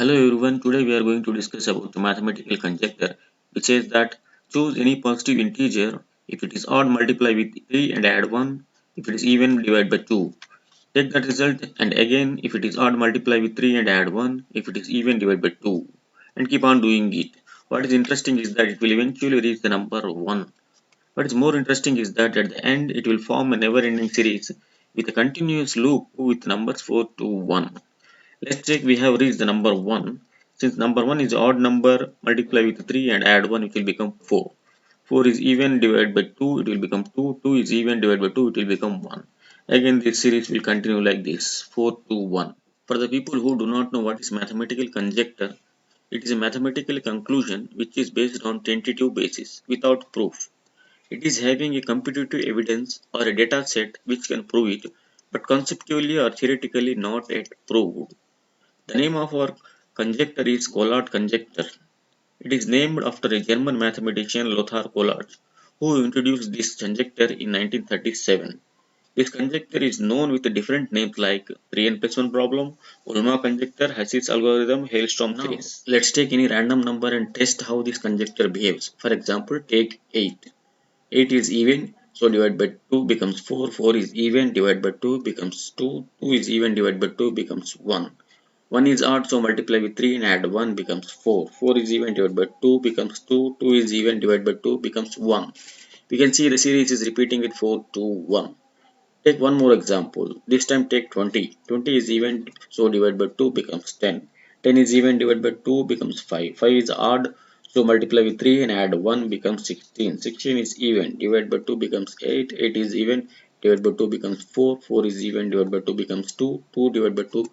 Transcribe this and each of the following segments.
Hello everyone, today we are going to discuss about the mathematical conjecture which says that choose any positive integer. If it is odd, multiply with 3 and add 1. If it is even, divide by 2. Take that result and again if it is odd, multiply with 3 and add 1. If it is even, divide by 2 and keep on doing it. What is interesting is that it will eventually reach the number 1. What is more interesting is that at the end it will form a never-ending series with a continuous loop with numbers 4 to 1. Let's check we have reached the number 1. Since number 1 is odd number, multiply with 3 and add 1, it will become 4. 4 is even, divided by 2, it will become 2. 2 is even, divided by 2, it will become 1. Again this series will continue like this, 4 to 1. For the people who do not know what is mathematical conjecture, it is a mathematical conclusion which is based on tentative basis without proof. It is having a computative evidence or a data set which can prove it, but conceptually or theoretically not yet proved. The name of our conjecture is COLLATZ conjecture. It is named after a German mathematician Lothar COLLATZ, who introduced this conjecture in 1937. This conjecture is known with different names like 3n plus 1 problem, Ulma conjecture, Hasse's algorithm, Hailstorm series. Let's take any random number and test how this conjecture behaves. For example, take 8. 8 is even, so divide by 2 becomes 4. 4 is even, divide by 2 becomes 2. 2 is even, divide by 2 becomes 1. 1 is odd, so multiply with 3 and add 1 becomes 4. 4 is even, divided by 2 becomes 2. 2 is even, divided by 2 becomes 1. We can see the series is repeating with 4 to 1. Take one more example. This time take 20. 20 is even, so divide by 2 becomes 10. 10 is even, divided by 2 becomes 5. 5 is odd, so multiply with 3 and add 1 becomes 16. 16 is even, divided by 2 becomes 8. 8 is even, divided by 2 becomes 4. 4 is even, divided by 2 becomes 2. 2 divided by 2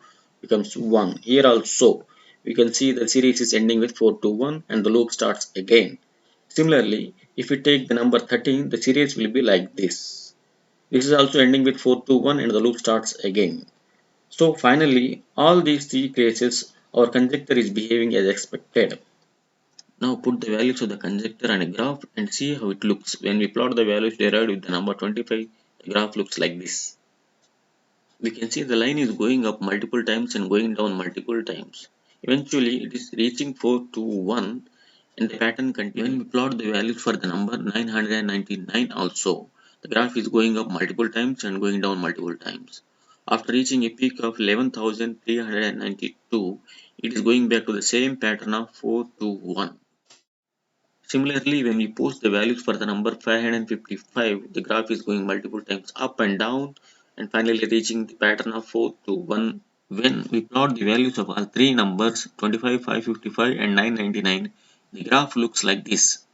becomes 1. Here also, we can see the series is ending with 4 to 1 and the loop starts again. Similarly, if we take the number 13, the series will be like this. This is also ending with 4 to 1 and the loop starts again. So finally, all these three cases, our conjecture is behaving as expected. Now put the values of the conjecture on a graph and see how it looks. When we plot the values derived with the number 25, the graph looks like this. We can see the line is going up multiple times and going down multiple times. Eventually, it is reaching 4 to 1 and the pattern continues. When we plot the values for the number 999 also, the graph is going up multiple times and going down multiple times. After reaching a peak of 11,392, it is going back to the same pattern of 4 to 1. Similarly, when we post the values for the number 555, the graph is going multiple times up and down and finally reaching the pattern of 4 to 1. When we plot the values of all three numbers 25, 555 and 999, the graph looks like this.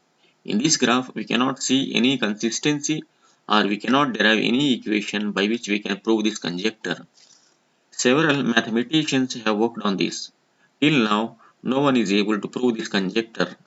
In this graph, we cannot see any consistency or we cannot derive any equation by which we can prove this conjecture. Several mathematicians have worked on this. Till now, no one is able to prove this conjecture.